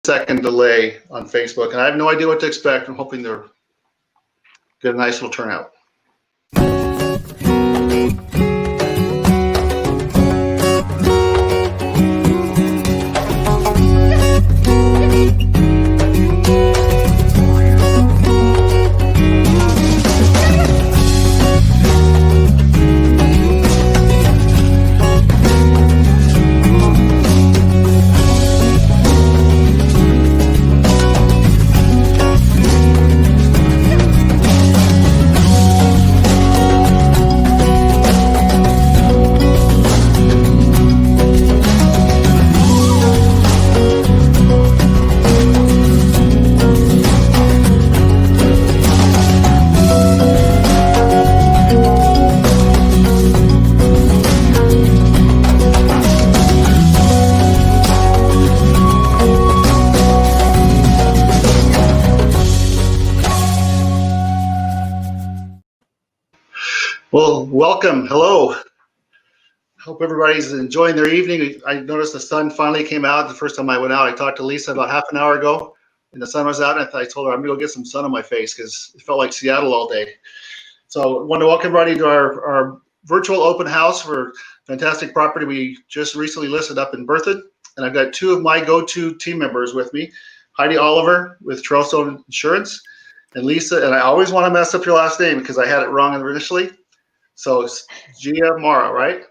second delay on Facebook, and I have no idea what to expect. I'm hoping they'll get a nice little turnout. Well, welcome. Hello. Hope everybody's enjoying their evening. I noticed the sun finally came out. The first time I went out, I talked to Lisa about half an hour ago, and the sun was out, and I told her I'm going to go get some sun on my face because it felt like Seattle all day. So I want to welcome everybody to our virtual open house for fantastic property we just recently listed up in Berthoud. And I've got two of my go-to team members with me, Heidi Oliver with Trailstone Insurance, and Lisa, and I always want to mess up your last name because I had it wrong initially. So it's Gia Mara, right?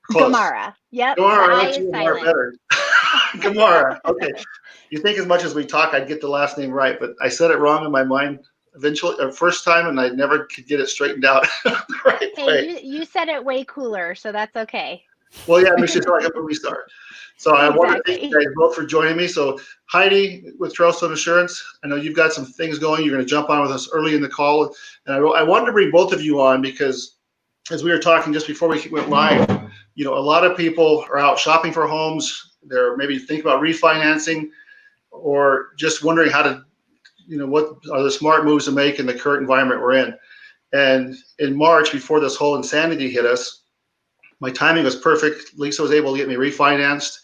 Close. Gamara. Yep. Gamara, I like Gamara better. Gamara. Okay. You think as much as we talk, I'd get the last name right, but I said it wrong in my mind eventually, first time, and I never could get it straightened out the right way. Hey, you said it way cooler, so that's okay. Well, yeah, it makes you feel like a movie star. So I want to thank you guys both for joining me. So Heidi with Trailstone Insurance, I know you've got some things going. You're going to jump on with us early in the call, and I wanted to bring both of you on because as we were talking just before we went live, you know, a lot of people are out shopping for homes. They're maybe thinking about refinancing or just wondering how to, you know, what are the smart moves to make in the current environment we're in. And in March, before this whole insanity hit us, my timing was perfect. Lisa was able to get me refinanced.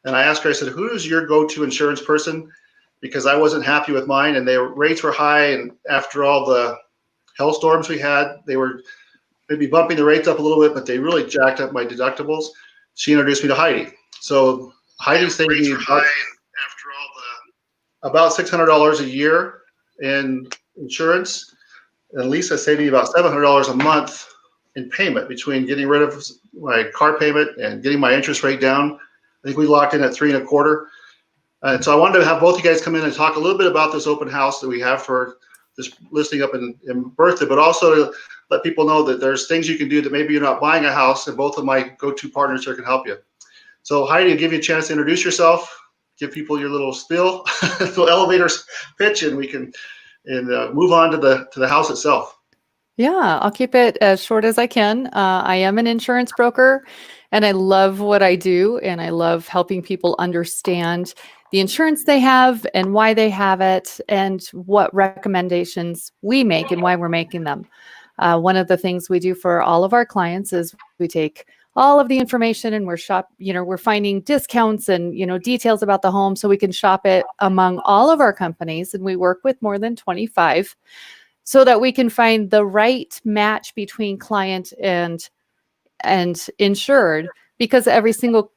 And I asked her, I said, who is your go-to insurance person? Because I wasn't happy with mine and their rates were high. And after all the hailstorms we had, they were maybe bumping the rates up a little bit, but they really jacked up my deductibles. She introduced me to Heidi. So Heidi saved me about $600 a year in insurance, and Lisa saved me about $700 a month in payment between getting rid of my car payment and getting my interest rate down. I think we locked in at 3.25. And so I wanted to have both you guys come in and talk a little bit about this open house that we have for this listing up in Berthoud, but also to let people know that there's things you can do that maybe you're not buying a house, and both of my go-to partners here can help you. So Heidi, I'll give you a chance to introduce yourself, give people your little spiel, little elevator pitch, and we can move on to the house itself. Yeah, I'll keep it as short as I can. I am an insurance broker, and I love what I do, and I love helping people understand the insurance they have and why they have it and what recommendations we make and why we're making them. One of the things we do for all of our clients is we take all of the information and we're finding discounts and, details about the home so we can shop it among all of our companies. And we work with more than 25 so that we can find the right match between client and insured, because every single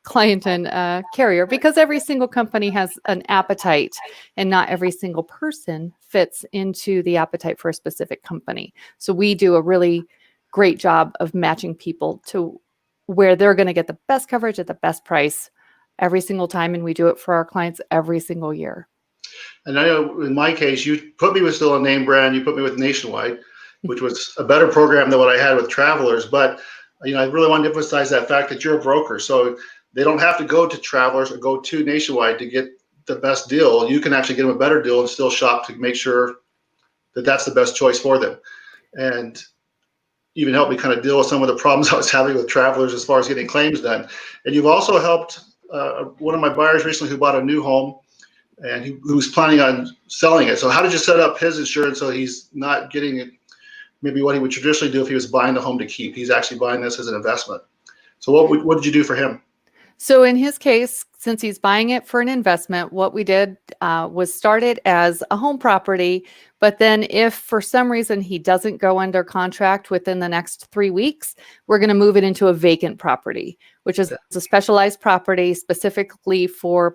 client and carrier, because every single company has an appetite and not every single person fits into the appetite for a specific company. So we do a really great job of matching people to where they're going to get the best coverage at the best price every single time. And we do it for our clients every single year. And I know in my case, you put me with still a name brand, you put me with Nationwide, which was a better program than what I had with Travelers. But, I really want to emphasize that fact that you're a broker. So they don't have to go to Travelers or go to Nationwide to get the best deal. You can actually get them a better deal and still shop to make sure that that's the best choice for them. And even helped me kind of deal with some of the problems I was having with Travelers as far as getting claims done. And you've also helped one of my buyers recently who bought a new home and who's planning on selling it. So how did you set up his insurance so he's not getting it, maybe what he would traditionally do if he was buying the home to keep? He's actually buying this as an investment. So what did you do for him? So in his case, since he's buying it for an investment, what we did was start it as a home property. But then if for some reason he doesn't go under contract within the next 3 weeks, we're going to move it into a vacant property, which is a specialized property specifically for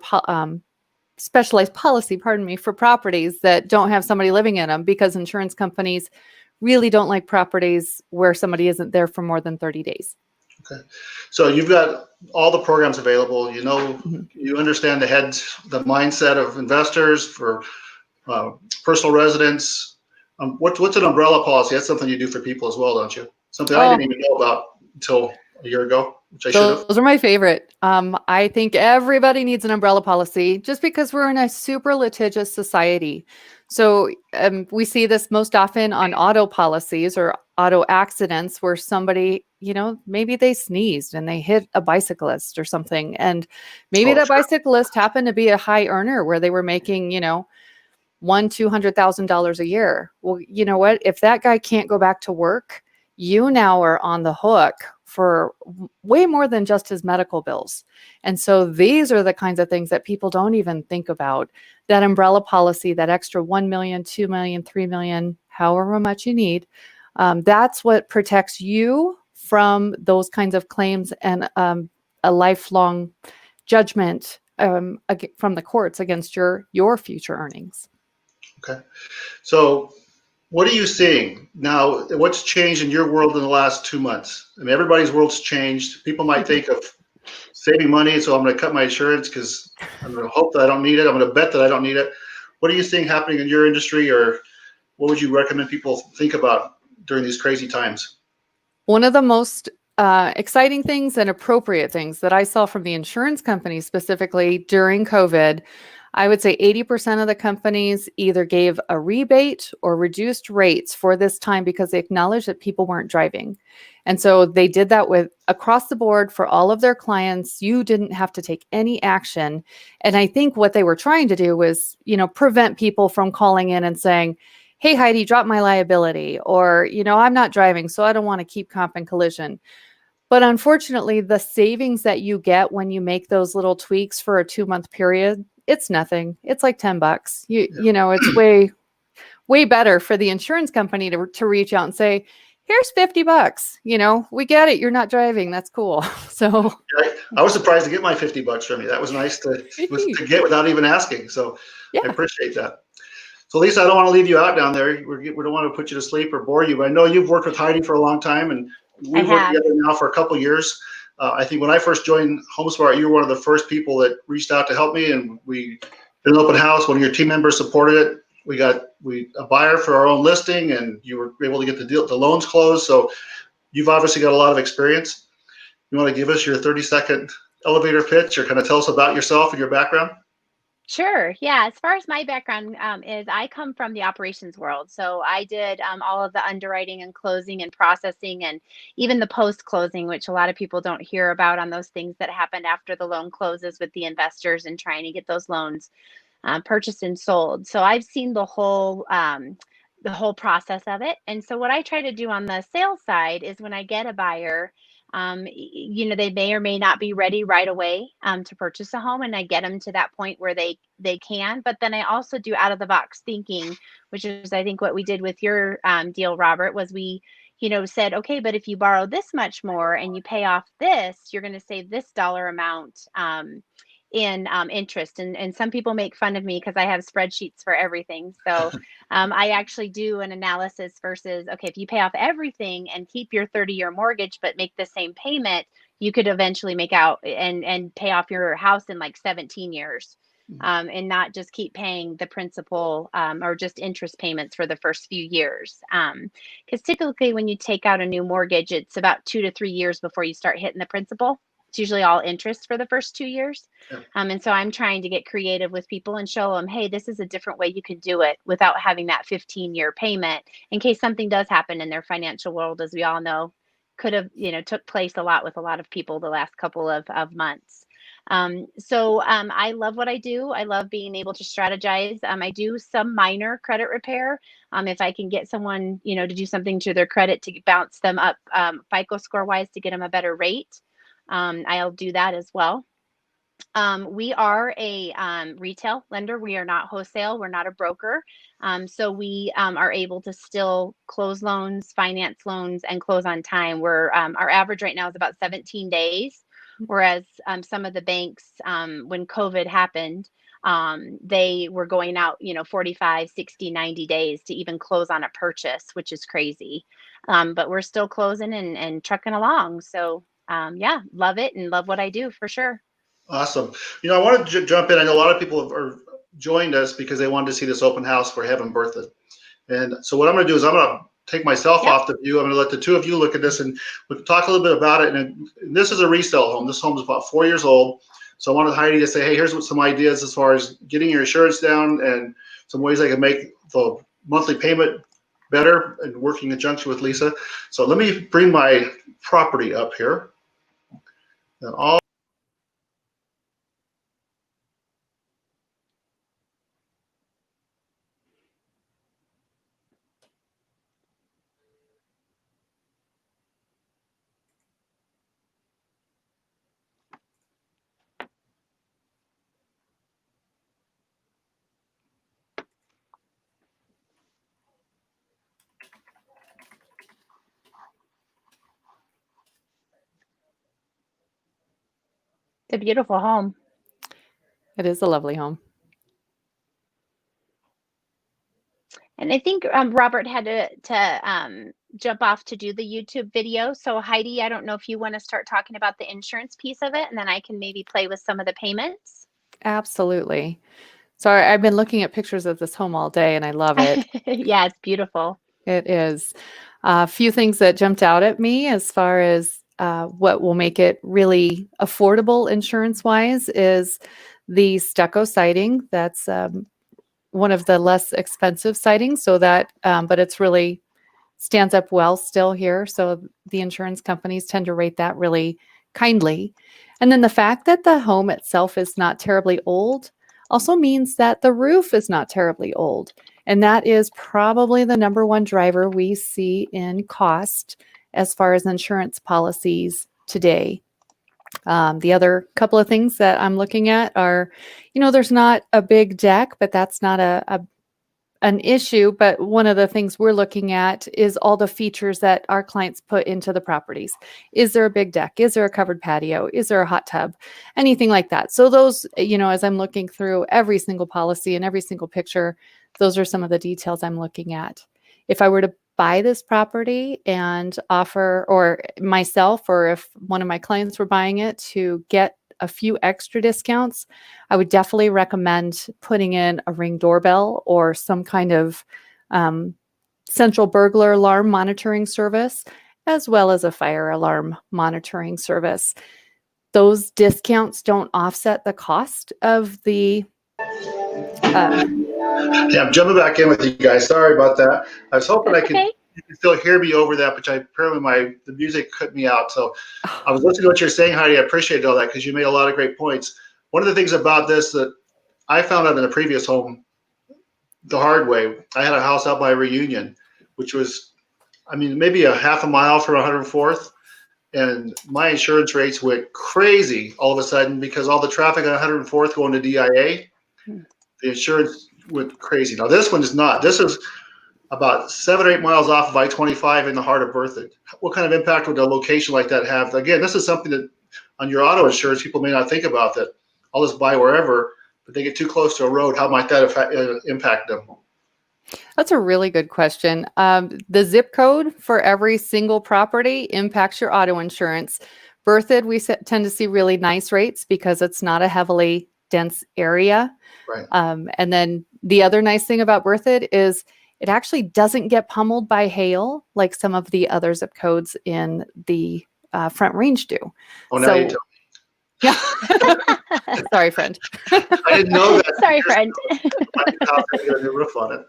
specialized policy, pardon me, for properties that don't have somebody living in them, because insurance companies really don't like properties where somebody isn't there for more than 30 days. Okay. So you've got all the programs available. You know, Mhm. you understand the mindset of investors for personal residents. What's an umbrella policy? That's something you do for people as well, don't you? Something I Oh, didn't even know about until a year ago, which I should have. those are my favorite. I think everybody needs an umbrella policy just because we're in a super litigious society. So we see this most often on auto policies or auto accidents where somebody, maybe they sneezed and they hit a bicyclist or something. And maybe Oh, that sure. bicyclist happened to be a high earner where they were making, $200,000 a year. Well, you know what? If that guy can't go back to work, you now are on the hook for way more than just his medical bills. And so these are the kinds of things that people don't even think about. That umbrella policy, that extra 1 million, 2 million, 3 million, however much you need, that's what protects you from those kinds of claims and a lifelong judgment from the courts against your future earnings. Okay. So what are you seeing now? What's changed in your world in the last 2 months? I mean, everybody's world's changed. People might think of saving money, so I'm going to cut my insurance because I'm going to hope that I don't need it. I'm going to bet that I don't need it. What are you seeing happening in your industry, or what would you recommend people think about during these crazy times? One of the most exciting things and appropriate things that I saw from the insurance companies specifically during COVID, I would say 80% of the companies either gave a rebate or reduced rates for this time because they acknowledged that people weren't driving. And so they did that with across the board for all of their clients. You didn't have to take any action. And I think what they were trying to do was, prevent people from calling in and saying, hey, Heidi, drop my liability, or, I'm not driving, so I don't want to keep comp and collision. But unfortunately, the savings that you get when you make those little tweaks for a 2-month period, it's nothing. It's like $10. It's way better for the insurance company to reach out and say, here's $50. We get it. You're not driving. That's cool. So I was surprised to get my $50 from you. That was nice to get without even asking. So I yeah. appreciate that. So Lisa, I don't want to leave you out down there. We don't want to put you to sleep or bore you, but I know you've worked with Heidi for a long time, and we've worked together now for a couple of years. I think when I first joined HomeSmart, you were one of the first people that reached out to help me, and we did an open house. One of your team members supported it. We got a buyer for our own listing, and you were able to get the loans closed. So you've obviously got a lot of experience. You want to give us your 30-second elevator pitch, or kind of tell us about yourself and your background? Sure. Yeah. As far as my background is, I come from the operations world. So I did all of the underwriting and closing and processing and even the post closing, which a lot of people don't hear about on those things that happened after the loan closes with the investors and trying to get those loans purchased and sold. So I've seen the whole process of it. And so what I try to do on the sales side is when I get a buyer, they may or may not be ready right away to purchase a home, and I get them to that point where they can. But then I also do out of the box thinking, which is I think what we did with your deal, Robert, was we said, okay, but if you borrow this much more and you pay off this, you're going to save this dollar amount in interest. And some people make fun of me because I have spreadsheets for everything. So I actually do an analysis versus, okay, if you pay off everything and keep your 30-year mortgage, but make the same payment, you could eventually make out and pay off your house in like 17 years. And not just keep paying the principal or just interest payments for the first few years. Because typically when you take out a new mortgage, it's about 2 to 3 years before you start hitting the principal. It's usually all interest for the first 2 years. Yeah. And so I'm trying to get creative with people and show them, hey, this is a different way you can do it without having that 15-year payment in case something does happen in their financial world, as we all know, could have, took place a lot with a lot of people the last couple of months. So I love what I do. I love being able to strategize. I do some minor credit repair. If I can get someone, to do something to their credit to bounce them up FICO score wise to get them a better rate, I'll do that as well. We are a retail lender. We are not wholesale. We're not a broker. So we are able to still close loans, finance loans, and close on time. Our average right now is about 17 days, whereas some of the banks, when COVID happened, they were going out, 45, 60, 90 days to even close on a purchase, which is crazy. But we're still closing and trucking along. So yeah, love it and love what I do for sure. Awesome. I wanted to jump in. I know a lot of people have joined us because they wanted to see this open house for Heaven Berthoud. And so what I'm going to do is I'm going to take myself off the view. I'm going to let the two of you look at this and we can talk a little bit about it. And this is a resale home. This home is about 4 years old. So I wanted Heidi to say, hey, here's some ideas as far as getting your insurance down and some ways I can make the monthly payment better and working in conjunction with Lisa. So let me bring my property up here. And all It's a beautiful home. It is a lovely home. And I think Robert had to jump off to do the YouTube video. So Heidi, I don't know if you want to start talking about the insurance piece of it, and then I can maybe play with some of the payments. Absolutely. So I've been looking at pictures of this home all day and I love it. Yeah, it's beautiful. It is. A few things that jumped out at me as far as what will make it really affordable insurance-wise is the stucco siding. That's one of the less expensive sidings, so that, but it's really stands up well still here. So the insurance companies tend to rate that really kindly. And then the fact that the home itself is not terribly old also means that the roof is not terribly old. And that is probably the number one driver we see in cost as far as insurance policies today. The other couple of things that I'm looking at are, there's not a big deck, but that's not an issue. But one of the things we're looking at is all the features that our clients put into the properties. Is there a big deck? Is there a covered patio? Is there a hot tub? Anything like that. So those, as I'm looking through every single policy and every single picture, those are some of the details I'm looking at. If I were to buy this property and offer, or myself, or if one of my clients were buying it to get a few extra discounts, I would definitely recommend putting in a Ring doorbell or some kind of central burglar alarm monitoring service, as well as a fire alarm monitoring service. Those discounts don't offset the cost of the yeah, I'm jumping back in with you guys. Sorry about that. I was hoping That's okay. you could still hear me over that, but apparently the music cut me out. So I was listening to what you're saying, Heidi. I appreciate all that because you made a lot of great points. One of the things about this that I found out in a previous home the hard way, I had a house out by Reunion, which was, maybe a half a mile from 104th. And my insurance rates went crazy all of a sudden because all the traffic on 104th going to DIA, the insurance went crazy. Now this one is not. This is about 7 or 8 miles off of I-25 in the heart of Berthoud. What kind of impact would a location like that have? Again, this is something that on your auto insurance people may not think about, that I'll just buy wherever, but they get too close to a road. How might that impact them? That's a really good question. The zip code for every single property impacts your auto insurance. Berthoud, we tend to see really nice rates because it's not a heavily dense area. Right. And then the other nice thing about Berthoud is it actually doesn't get pummeled by hail like some of the other zip codes in the Front Range do. Oh, now you tell me. Yeah. Sorry, friend. I didn't know that. Sorry, friend. Get a new roof on it.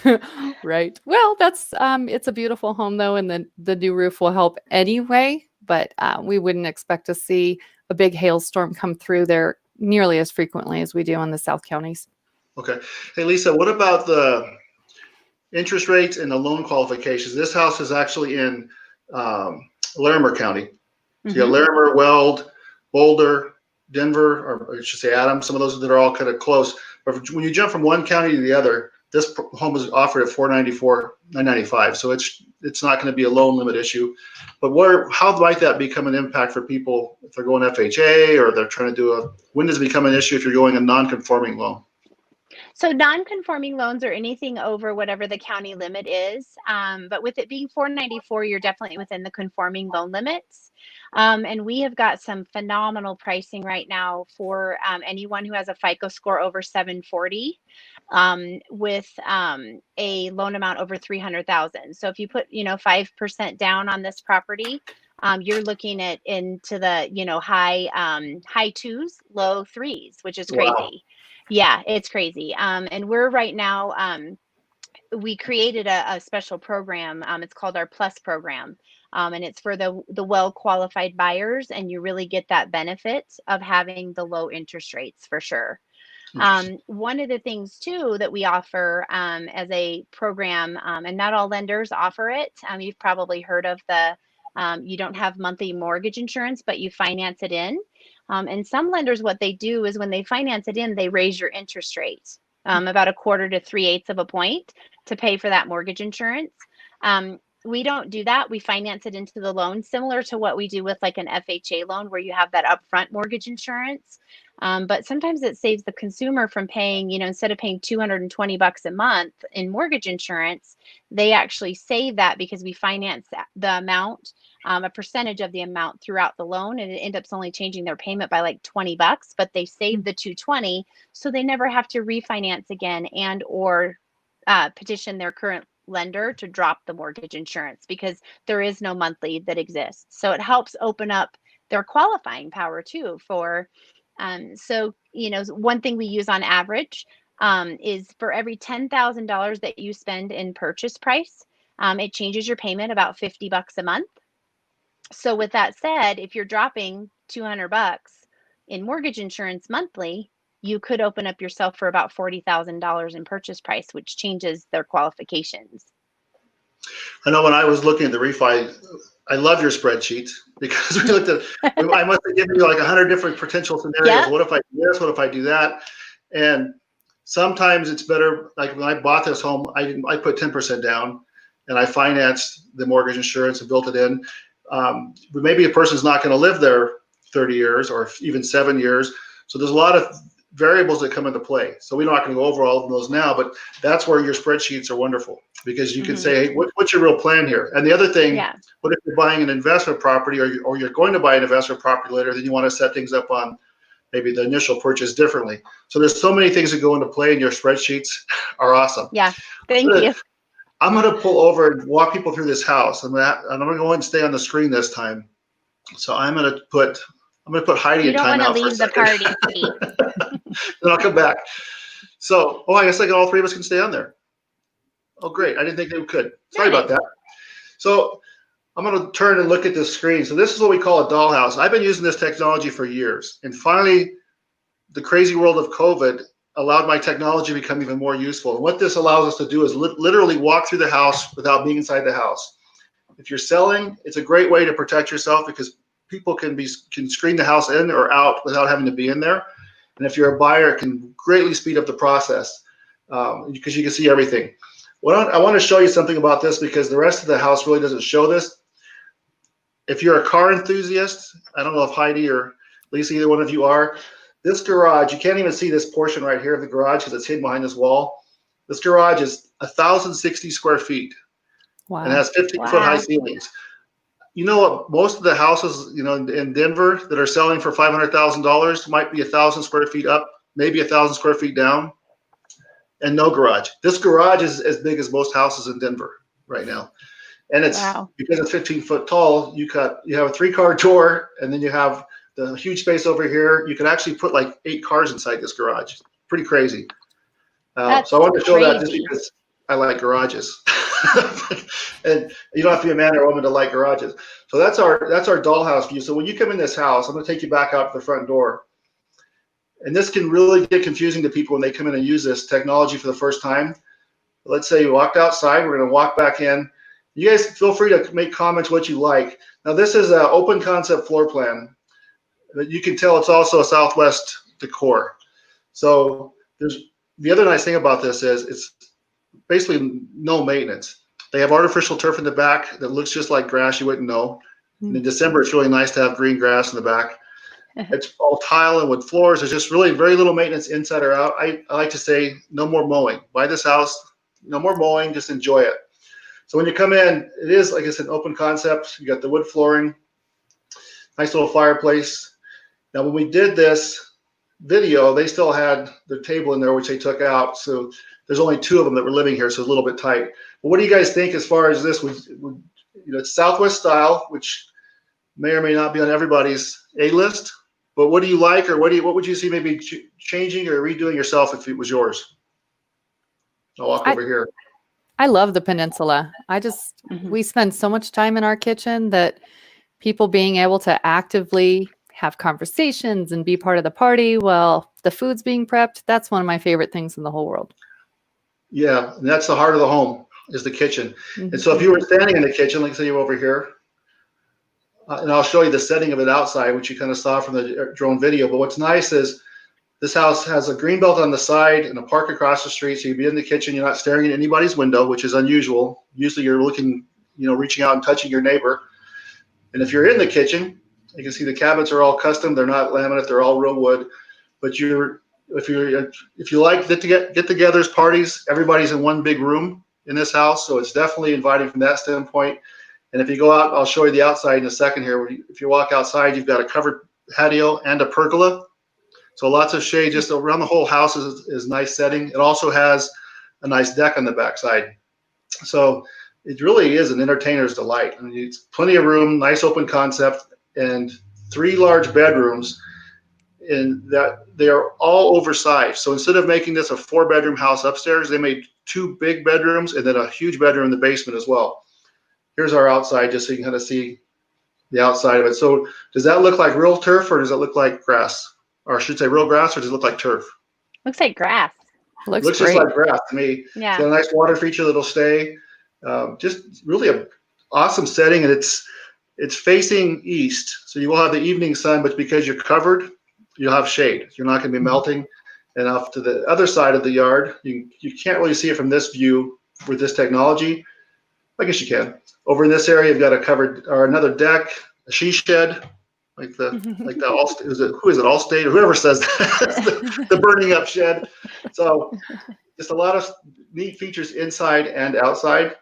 Yeah. Right. Well, that's it's a beautiful home though, and the new roof will help anyway. But we wouldn't expect to see a big hailstorm come through there nearly as frequently as we do in the South counties. Okay. Hey, Lisa, what about the interest rates and the loan qualifications? This house is actually in, Larimer County. So you got Larimer, Weld, Boulder. What kind of interest rates are you looking at? Mm-hmm. What kind of loan qualifications do you need? What kind of loan qualifications do you need? Denver, or I should say Adams, some of those that are all kind of close. But when you jump from one county to the other, this home is offered at $494,995. So it's not going to be a loan limit issue. But how might that become an impact for people if they're going FHA or they're trying to do when does it become an issue if you're going a non-conforming loan? So non-conforming loans are anything over whatever the county limit is. But with it being 494, you're definitely within the conforming loan limits. And we have got some phenomenal pricing right now for anyone who has a FICO score over 740 with a loan amount over 300,000. So if you put 5% down on this property, you're looking at into the high twos, low threes, which is crazy. Wow. Yeah, it's crazy. And we're right now, we created a special program. It's called our Plus program. And it's for the well-qualified buyers, and you really get that benefit of having the low interest rates for sure. One of the things too that we offer as a program, and not all lenders offer it. You've probably heard of you don't have monthly mortgage insurance, but you finance it in. And some lenders, what they do is when they finance it in, they raise your interest rate about 1/4 to 3/8 of a point to pay for that mortgage insurance. We don't do that. We finance it into the loan, similar to what we do with like an FHA loan where you have that upfront mortgage insurance. But sometimes it saves the consumer from paying, instead of paying $220 a month in mortgage insurance, they actually save that because we finance the amount, a percentage of the amount throughout the loan, and it ends up only changing their payment by like $20, but they save the $220, so they never have to refinance again and or petition their current lender to drop the mortgage insurance because there is no monthly that exists. So it helps open up their qualifying power too for one thing we use on average is for every $10,000 that you spend in purchase price, it changes your payment about $50 a month. So with that said, if you're dropping $200 in mortgage insurance monthly, you could open up yourself for about $40,000 in purchase price, which changes their qualifications. I know when I was looking at the refi, I love your spreadsheets because we looked at, I must have given you like 100 different potential scenarios. Yep. What if I do this? What if I do that? And sometimes it's better, like when I bought this home, I put 10% down and I financed the mortgage insurance and built it in. But maybe a person's not going to live there 30 years or even 7 years. So there's a lot of variables that come into play. So we're not going to go over all of those now, but that's where your spreadsheets are wonderful because you can say, hey, what's your real plan here? And the other thing, what if you're buying an investment property or you're going to buy an investment property later, then you want to set things up on maybe the initial purchase differently. So there's so many things that go into play, and your spreadsheets are awesome. Yeah, thank you. I'm going to pull over and walk people through this house. I'm going to go ahead and stay on the screen this time. So I'm going to put Heidi in timeout for a second. You don't want to leave the party. Then I'll come back. So, I guess like all three of us can stay on there. Oh, great. I didn't think they could. Sorry about that. So I'm going to turn and look at this screen. So this is what we call a dollhouse. I've been using this technology for years. And finally, the crazy world of COVID allowed my technology to become even more useful. And what this allows us to do is literally walk through the house without being inside the house. If you're selling, it's a great way to protect yourself because people can screen the house in or out without having to be in there. And if you're a buyer, it can greatly speed up the process because you can see everything. I want to show you something about this because the rest of the house really doesn't show this. If you're a car enthusiast, I don't know if Heidi or Lisa, either one of you are, this garage, you can't even see this portion right here of the garage because it's hidden behind this wall. This garage is 1,060 square feet. Wow. And it has 15-foot high ceilings. You know what? Most of the houses, in Denver that are selling for $500,000 might be 1,000 square feet up, maybe 1,000 square feet down, and no garage. This garage is as big as most houses in Denver right now, and it's because it's 15 foot tall. You have a 3-car door, and then you have the huge space over here. You can actually put like 8 cars inside this garage. Pretty crazy. So I wanted to show that just because I like garages. And you don't have to be a man or a woman to like garages. So that's our dollhouse view. So when you come in this house, I'm going to take you back out to the front door. And this can really get confusing to people when they come in and use this technology for the first time. Let's say you walked outside. We're going to walk back in. You guys feel free to make comments what you like. Now this is an open concept floor plan. but you can tell it's also a Southwest decor. So the other nice thing about this is it's basically no maintenance. They have artificial turf in the back that looks just like grass you wouldn't know. And in December, it's really nice to have green grass in the back. It's all tile and wood floors. There's just really very little maintenance inside or out. I like to say no more mowing. Buy this house, no more mowing, just enjoy it. So when you come in, it is, like I said, an open concept. You got the wood flooring, nice little fireplace. Now, when we did this video, they still had their table in there, which they took out. So there's only 2 of them that were living here, so it's a little bit tight. But what do you guys think as far as this? It's Southwest style, which may or may not be on everybody's A list. But what do you like, or what would you see maybe changing or redoing yourself if it was yours? I'll walk over here. I love the peninsula. We spend so much time in our kitchen that people being able to actively have conversations and be part of the party while the food's being prepped, that's one of my favorite things in the whole world. Yeah, and that's the heart of the home, is the kitchen. And so if you were standing in the kitchen, like say you're over here, and I'll show you the setting of it outside, which you kind of saw from the drone video. But what's nice is this house has a green belt on the side and a park across the street. So you'd be in the kitchen, you're not staring at anybody's window, which is unusual. Usually you're looking, reaching out and touching your neighbor. And if you're in the kitchen, you can see the cabinets are all custom. They're not laminate, they're all real wood. But if you like get-togethers, parties, everybody's in one big room in this house. So it's definitely inviting from that standpoint. And if you go out, I'll show you the outside in a second here. If you walk outside, you've got a covered patio and a pergola. So lots of shade just around the whole house is nice setting. It also has a nice deck on the backside. So it really is an entertainer's delight. I mean, it's plenty of room, nice open concept, and 3 large bedrooms in that they are all oversized. So instead of making this a 4-bedroom house upstairs, they made 2 big bedrooms and then a huge bedroom in the basement as well. Here's our outside, just so you can kind of see the outside of it. So does that look like real turf, or does it look like grass? Or I should say real grass, or does it look like turf? Looks like grass. Looks just great. like grass to me. Yeah. It's got a nice water feature that'll stay. Just really an awesome setting, and it's facing east. So you will have the evening sun, but because you're covered, you'll have shade. You're not going to be melting. And off to the other side of the yard, you can't really see it from this view with this technology. I guess you can. Over in this area, you've got a covered or another deck, a she shed, who is it Allstate or whoever says that, the burning up shed. So just a lot of neat features inside and outside.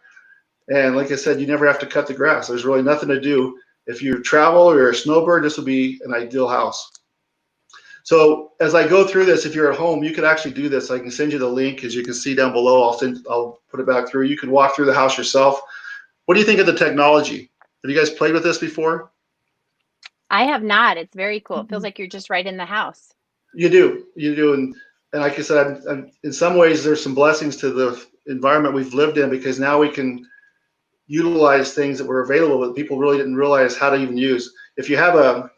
And like I said, you never have to cut the grass. There's really nothing to do. If you travel or you're a snowbird, this would be an ideal house. So as I go through this, if you're at home, you could actually do this. I can send you the link, as you can see down below. I'll put it back through. You can walk through the house yourself. What do you think of the technology? Have you guys played with this before? I have not. It's very cool. It feels like you're just right in the house. You do. And like I said, in some ways, there's some blessings to the environment we've lived in, because now we can utilize things that were available that people really didn't realize how to even use. If you have a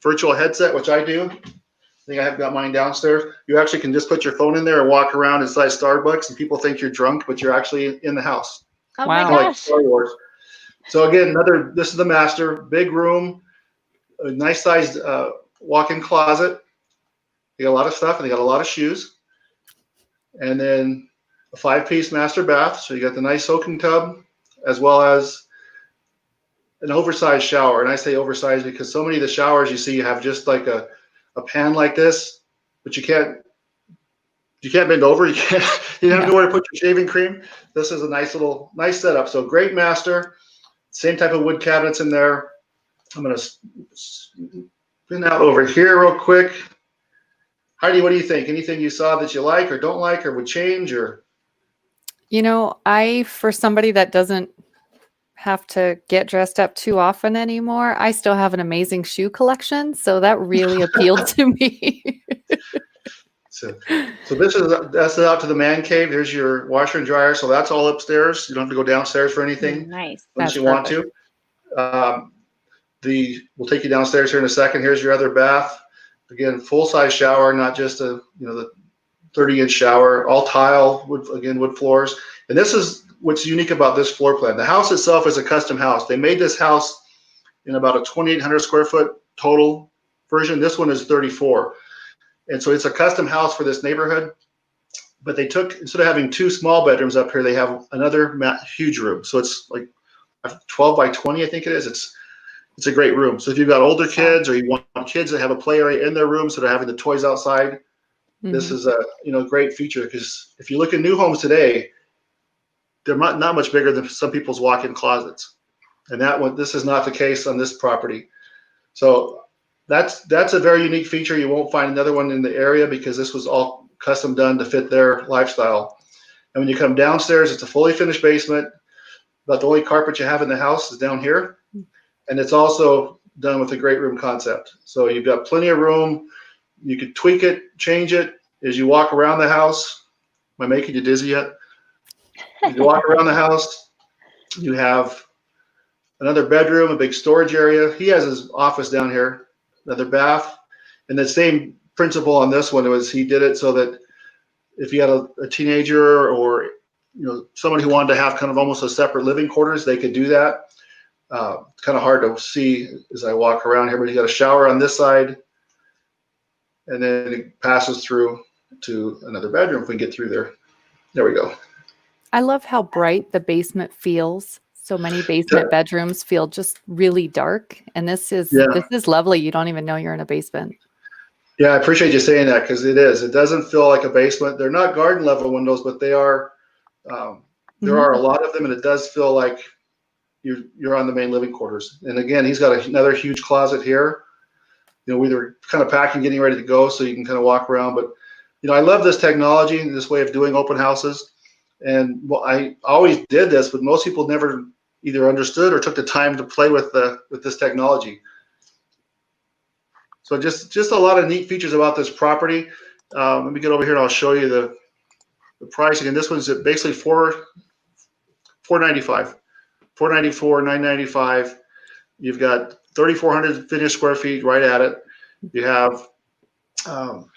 virtual headset, which I do, I think I have got mine downstairs, you actually can just put your phone in there and walk around inside Starbucks, and people think you're drunk, but you're actually in the house. Oh Wow. my Like gosh. Star Wars. So again, this is the master, big room, a nice sized walk-in closet. They got a lot of stuff, and they got a lot of shoes. And then a 5-piece master bath. So you got the nice soaking tub, as well as an oversized shower. And I say oversized because so many of the showers you see have just like a pan like this, but you can't bend over. You don't have nowhere to put your shaving cream. This is a nice setup. So great master, same type of wood cabinets in there. I'm going to spin out over here real quick. Heidi, what do you think? Anything you saw that you like or don't like or would change? Or For somebody that doesn't have to get dressed up too often anymore, I still have an amazing shoe collection, so that really appealed to me. So that's out to the man cave. There's your washer and dryer. So that's all upstairs. You don't have to go downstairs for anything. Nice. Unless you want to. We'll take you downstairs here in a second. Here's your other bath. Again, full-size shower, not just the 30-inch shower. All tile, wood floors. And this is what's unique about this floor plan. The house itself is a custom house. They made this house in about a 2,800 square foot total version. This one is 34. And so it's a custom house for this neighborhood. But they took, instead of having 2 small bedrooms up here, they have another huge room. So it's like 12 by 20, I think it is. It's a great room. So if you've got older kids or you want kids that have a play area in their room, so they're having the toys outside, this is a great feature, because if you look at new homes today, they're not much bigger than some people's walk-in closets. And this is not the case on this property. So that's a very unique feature. You won't find another one in the area, because this was all custom done to fit their lifestyle. And when you come downstairs, it's a fully finished basement. But the only carpet you have in the house is down here. And it's also done with a great room concept. So you've got plenty of room. You could tweak it, change it as you walk around the house. Am I making you dizzy yet? As you walk around the house, you have another bedroom, a big storage area. He has his office down here, another bath. And the same principle on this one was he did it so that if you had a teenager or someone who wanted to have kind of almost a separate living quarters, they could do that. Kind of hard to see as I walk around here, but you got a shower on this side, and then it passes through to another bedroom if we can get through there. There we go. I love how bright the basement feels. So many basement bedrooms feel just really dark, and this is lovely. You don't even know you're in a basement. Yeah, I appreciate you saying that, because it is. It doesn't feel like a basement. They're not garden level windows, but they are. There are a lot of them, and it does feel like you're on the main living quarters. And again, he's got another huge closet here. We're kind of packing, getting ready to go, so you can kind of walk around. But I love this technology and this way of doing open houses. And I always did this, but most people never either understood or took the time to play with this technology. So just a lot of neat features about this property. Let me get over here and I'll show you the pricing. And this one's at basically $495, $494, $995. You've got 3,400 finished square feet right at it. You have the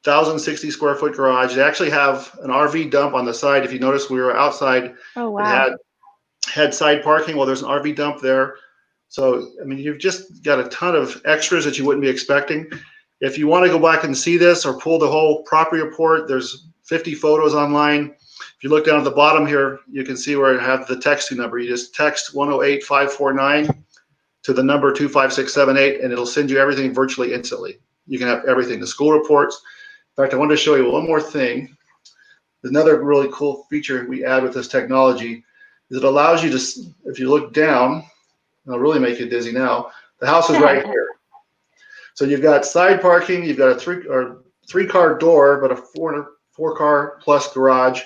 1,060 square foot garage. They actually have an RV dump on the side. If you notice, we were outside. Oh, wow. It had side parking. Well, there's an RV dump there. So, I mean, you've just got a ton of extras that you wouldn't be expecting. If you want to go back and see this or pull the whole property report, there's 50 photos online. If you look down at the bottom here, you can see where I have the texting number. You just text 108-549 to the number 25678, and it'll send you everything virtually instantly. You can have everything, the school reports. In fact, I wanted to show you one more thing. Another really cool feature we add with this technology is it allows you to, if you look down, it'll really make you dizzy now. The house is right here. So you've got side parking, you've got a three-car door, but a four-car plus garage.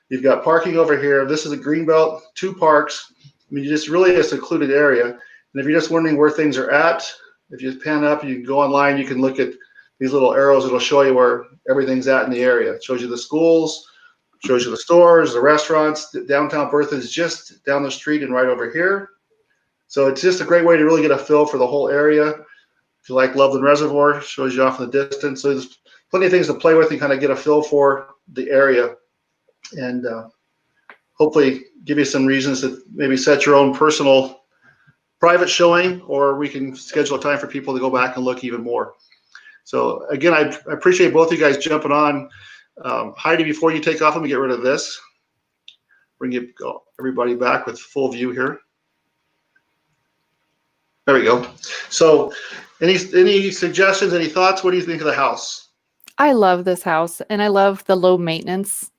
You've got parking over here. This is a greenbelt, 2 parks. I mean, just really a secluded area. And if you're just wondering where things are at, if you pan up, you can go online, you can look at these little arrows. It'll show you where everything's at in the area. It shows you the schools, shows you the stores, the restaurants. Downtown Berthoud is just down the street and right over here. So it's just a great way to really get a feel for the whole area. If you like Loveland Reservoir, shows you off in the distance. So there's plenty of things to play with and kind of get a feel for the area. And hopefully give you some reasons to maybe set your own personal private showing, or we can schedule a time for people to go back and look even more. So again, I appreciate both of you guys jumping on. Heidi, before you take off, let me get rid of this. Bring everybody back with full view here. There we go. So any suggestions, any thoughts? What do you think of the house? I love this house, and I love the low maintenance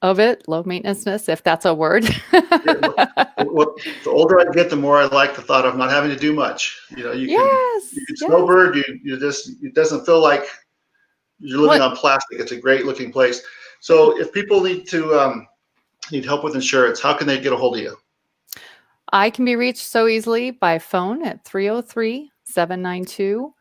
of it, low maintenance, if that's a word. The older I get, the more I like the thought of not having to do much. You can snowbird. It doesn't feel like you're living on plastic. It's a great looking place. So if people need help with insurance, how can they get a hold of you? I can be reached so easily by phone at 303-792.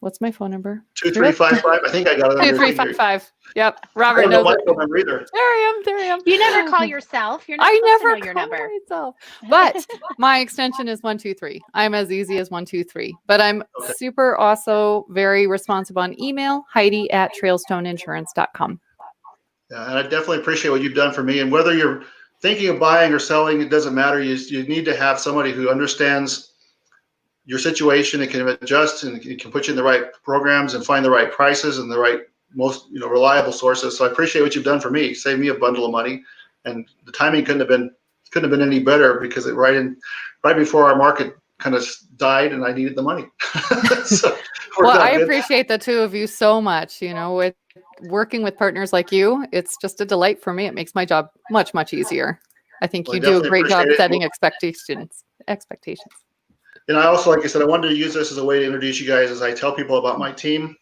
What's my phone number? 2355. I think I got it. 2355. Yep. Robert knows my phone number either. There I am. You never call yourself. You're not supposed to know your number. Myself. But my extension is 123. I'm as easy as 123. But I'm super also very responsive on email, Heidi@trailstoneinsurance.com. Yeah, and I definitely appreciate what you've done for me. And whether you're thinking of buying or selling, it doesn't matter. You need to have somebody who understands your situation. It can adjust and it can put you in the right programs and find the right prices and the right most reliable sources. So I appreciate what you've done for me. Saved me a bundle of money, and the timing couldn't have been any better because right before our market kind of died and I needed the money. So, well, I appreciate the two of you so much. With working with partners like you, it's just a delight for me. It makes my job much, much easier. I think you do a great job setting expectations. And I also, like I said, I wanted to use this as a way to introduce you guys as I tell people about my team.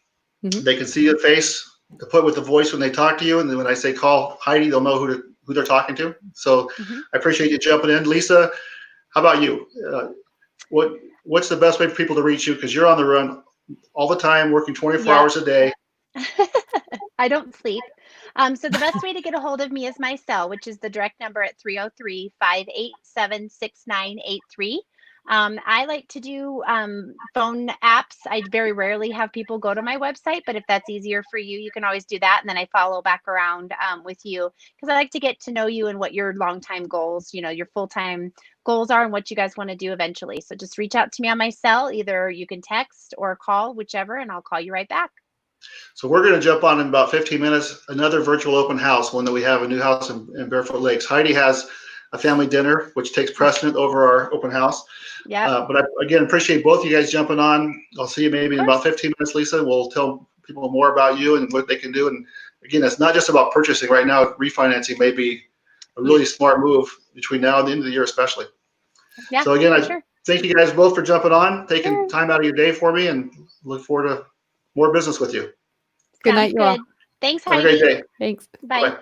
Mm-hmm. They can see your face to put with the voice when they talk to you. And then when I say call Heidi, they'll know who they're talking to. So I appreciate you jumping in. Lisa, how about you? What's the best way for people to reach you? Because you're on the run all the time, working 24 hours a day. I don't sleep. So the best way to get a hold of me is my cell, which is the direct number at 303-587-6983. I like to do phone apps. I very rarely have people go to my website, but if that's easier for you, you can always do that. And then I follow back around with you because I like to get to know you and what your long-time goals, your full-time goals are and what you guys want to do eventually. So just reach out to me on my cell. Either you can text or call, whichever, and I'll call you right back. So we're going to jump on in about 15 minutes, another virtual open house, one that we have a new house in Berthoud Lakes. Heidi has a family dinner, which takes precedent over our open house. Yeah. But I, again, appreciate both you guys jumping on. I'll see you maybe in about 15 minutes, Lisa. We'll tell people more about you and what they can do. And again, it's not just about purchasing right now. Refinancing may be a really smart move between now and the end of the year, especially. Yeah. So again, I thank you guys both for jumping on, taking time out of your day for me, and look forward to more business with you. Good night, you all. Thanks, Heidi. Heidi. Have a great day. Thanks. Bye. Bye.